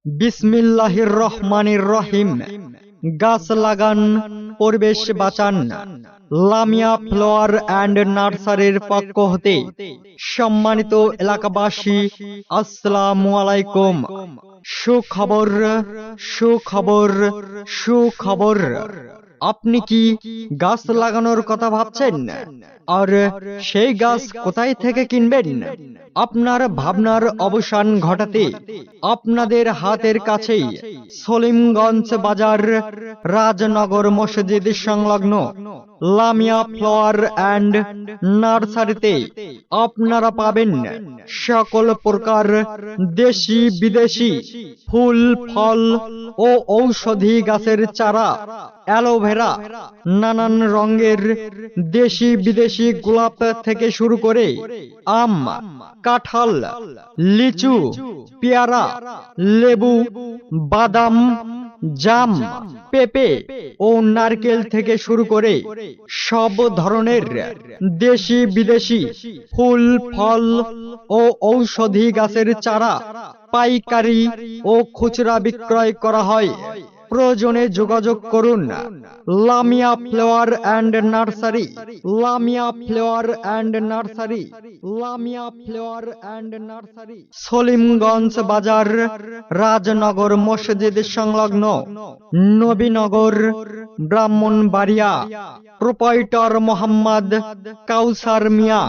বিসমিল্লাহির রহমানির রহিম। গাছ লাগান, পরিবেশ বাঁচান। লামিয়া ফ্লাওয়ার অ্যান্ড নার্সারির পক্ষ হতে সম্মানিত এলাকাবাসী, আসসালামু আলাইকুম। সুখবর, সুখবর, সুখবর। আপনি কি গাছ লাগানোর কথা ভাবছেন? আর সেই গাছ কোথায় থেকে কিনবেন? আপনার ভাবনার অবসান ঘটাতে আপনাদের হাতের কাছেই সলিমগঞ্জ বাজার, রাজনগর মসজিদ সংলগ্ন লামিয়া ফ্লাওয়ার অ্যান্ড নার্সারিতে আপনারা পাবেন সকল প্রকার দেশি বিদেশি ফুল, ফল ও ঔষধি গাছের চারা, অ্যালোভেরা, নানান রঙের দেশি বিদেশি গোলাপ থেকে শুরু করে আম, কাঁঠাল, লিচু, পেয়ারা, লেবু, বাদাম, জাম, পেঁপে ও নারকেল থেকে শুরু করে সব ধরনের দেশি বিদেশি ফুল, ফল ও ঔষধি গাছের চারা পাইকারি ও খুচরা বিক্রয় করা হয়। প্রয়োজনে যোগাযোগ করুন Lamia flower and nursery, Lamia flower and nursery, Lamia flower and nursery, Salimganj বাজার, রাজনগর মসজিদ সংলগ্ন, নবীনগর, ব্রাহ্মণবাড়িয়া। প্রোপাইটর মোহাম্মদ কাউসার মিয়া।